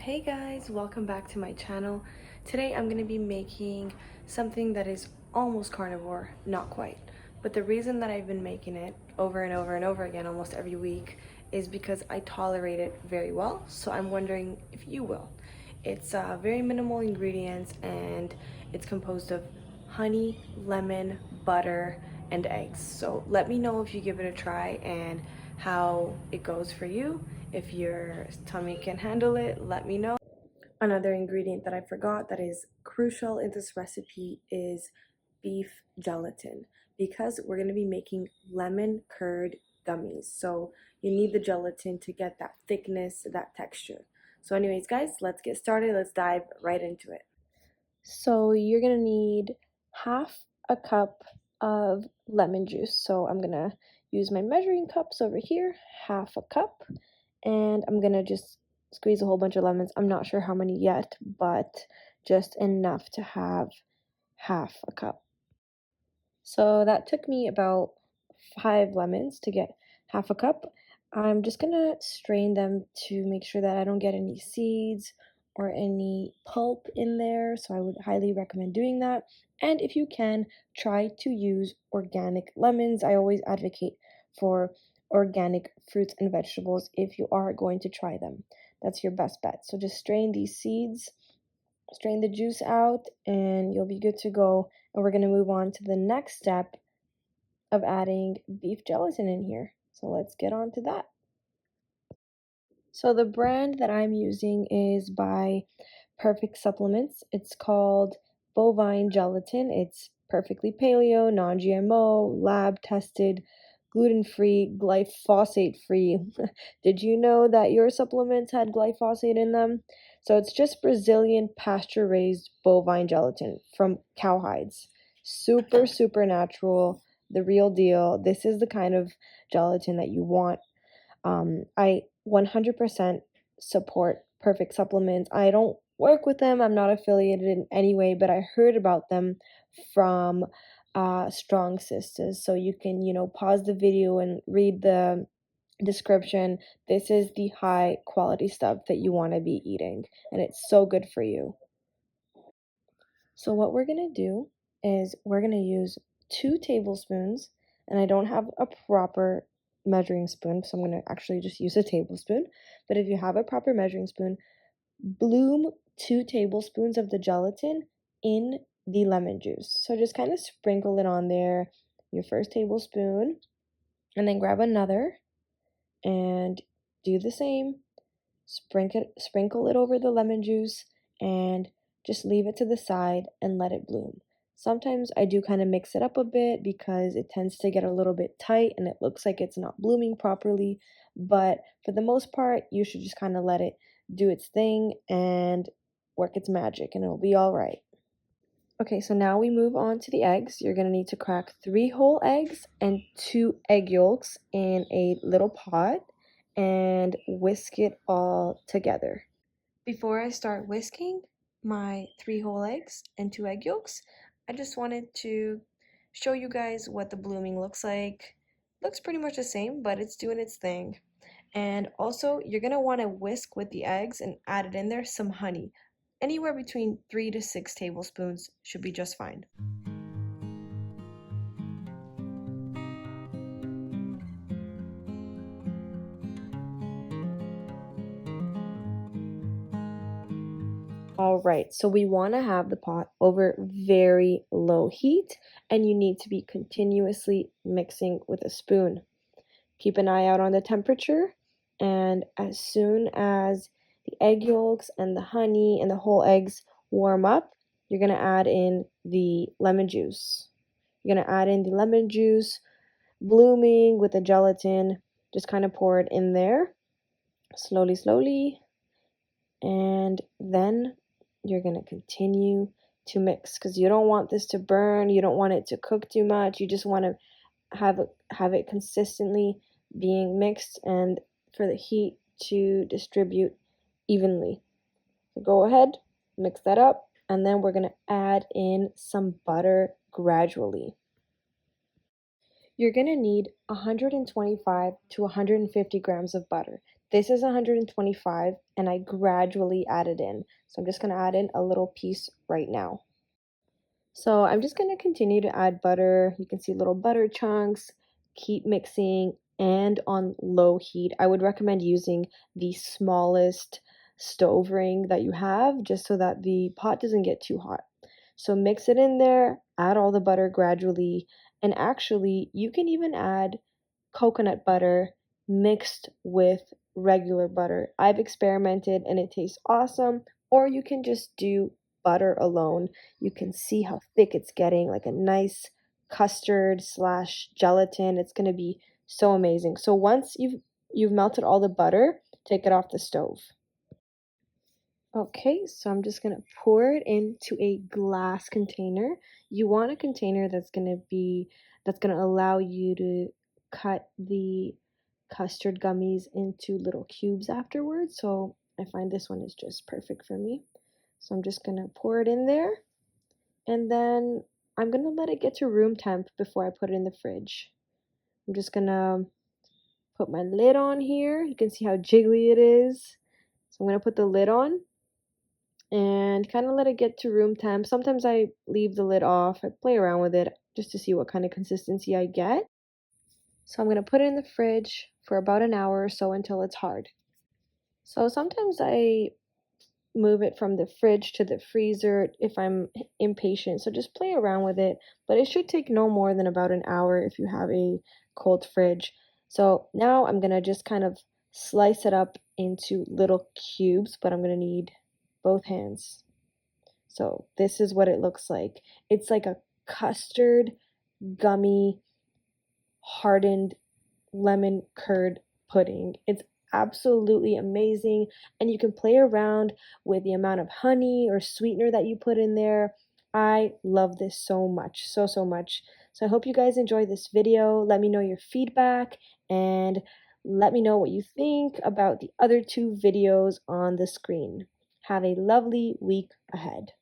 Hey guys, welcome back to my channel. Today I'm going to be making something that is almost carnivore, not quite. But the reason that I've been making it over and over and over again almost every week is because I tolerate it very well, so I'm wondering if you will. It's very minimal ingredients and it's composed of honey, lemon, butter, and eggs. So let me know if you give it a try and how it goes for you. If your tummy can handle it, let me know. Another ingredient that I forgot that is crucial in this recipe is beef gelatin, because we're going to be making lemon curd gummies. So you need the gelatin to get that thickness, that texture. So anyways, guys, let's get started. Let's dive right into it. So you're going to need half a cup of lemon juice. So I'm going to use my measuring cups over here, half a cup, and I'm going to just squeeze a whole bunch of lemons. I'm not sure how many yet, but just enough to have half a cup. So that took me about 5 lemons to get half a cup. I'm just gonna strain them to make sure that I don't get any seeds or any pulp in there, so I would highly recommend doing that. And if you can, try to use organic lemons. I always advocate for organic fruits and vegetables if you are going to try them. That's your best bet. So just strain these seeds, strain the juice out, and you'll be good to go. And we're going to move on to the next step of adding beef gelatin in here. So let's get on to that. So the brand that I'm using is by Perfect Supplements. It's called bovine gelatin. It's perfectly paleo, non-GMO, lab tested, gluten-free, glyphosate-free. Did you know that your supplements had glyphosate in them? So it's just Brazilian pasture-raised bovine gelatin from cow hides. Super, super natural, the real deal. This is the kind of gelatin that you want. I 100% support Perfect Supplements. I don't work with them. I'm not affiliated in any way, but I heard about them from Strong Sisters. So you can, pause the video and read the description. This is the high quality stuff that you want to be eating, and it's so good for you. So what we're going to do is we're going to use 2 tablespoons, and I don't have a proper measuring spoon, so I'm going to actually just use a tablespoon. But if you have a proper measuring spoon, bloom 2 tablespoons of the gelatin in the lemon juice. So just kind of sprinkle it on there, your first tablespoon, and then grab another and do the same. Sprinkle it over the lemon juice and just leave it to the side and let it bloom. Sometimes I do kind of mix it up a bit because it tends to get a little bit tight and it looks like it's not blooming properly. But for the most part, you should just kind of let it do its thing and work its magic, and it'll be all right. Okay, so now we move on to the eggs. You're going to need to crack 3 whole eggs and 2 egg yolks in a little pot and whisk it all together. Before I start whisking my 3 whole eggs and 2 egg yolks, I just wanted to show you guys what the blooming looks like. Looks pretty much the same, but it's doing its thing. And also, you're going to want to whisk with the eggs and add it in there some honey. Anywhere between 3 to 6 tablespoons should be just fine. All right, so we want to have the pot over very low heat, and you need to be continuously mixing with a spoon. Keep an eye out on the temperature, and as soon as the egg yolks and the honey and the whole eggs warm up, you're going to add in the lemon juice. You're going to add in the lemon juice, blooming with the gelatin. Just kind of pour it in there slowly, slowly, and then you're going to continue to mix because you don't want this to burn. You don't want it to cook too much. You just want to have it consistently being mixed and for the heat to distribute evenly. So go ahead, mix that up, and then we're going to add in some butter gradually. You're going to need 125 to 150 grams of butter. This is 125 and I gradually add it in. So I'm just going to add in a little piece right now. So I'm just going to continue to add butter. You can see little butter chunks. Keep mixing and on low heat. I would recommend using the smallest stove ring that you have just so that the pot doesn't get too hot. So mix it in there, add all the butter gradually, and actually you can even add coconut butter mixed with regular butter. I've experimented and it tastes awesome. Or you can just do butter alone. You can see how thick it's getting, like a nice custard slash gelatin. It's going to be so amazing. So once you've melted all the butter, take it off the stove. Okay, so I'm just gonna pour it into a glass container. You want a container that's gonna allow you to cut the custard gummies into little cubes afterwards. So I find this one is just perfect for me. So I'm just gonna pour it in there and then I'm gonna let it get to room temp before I put it in the fridge. I'm just gonna put my lid on here. You can see how jiggly it is. So I'm gonna put the lid on and kind of let it get to room temp. Sometimes I leave the lid off. I play around with it just to see what kind of consistency I get. So I'm going to put it in the fridge for about an hour or so until it's hard. So sometimes I move it from the fridge to the freezer if I'm impatient. So just play around with it, but it should take no more than about an hour if you have a cold fridge. So now I'm going to just kind of slice it up into little cubes, but I'm going to need both hands. So this is what it looks like. It's like a custard, gummy, hardened lemon curd pudding. It's absolutely amazing. And you can play around with the amount of honey or sweetener that you put in there. I love this so much, so much. So I hope you guys enjoy this video. Let me know your feedback and let me know what you think about the other two videos on the screen. Have a lovely week ahead.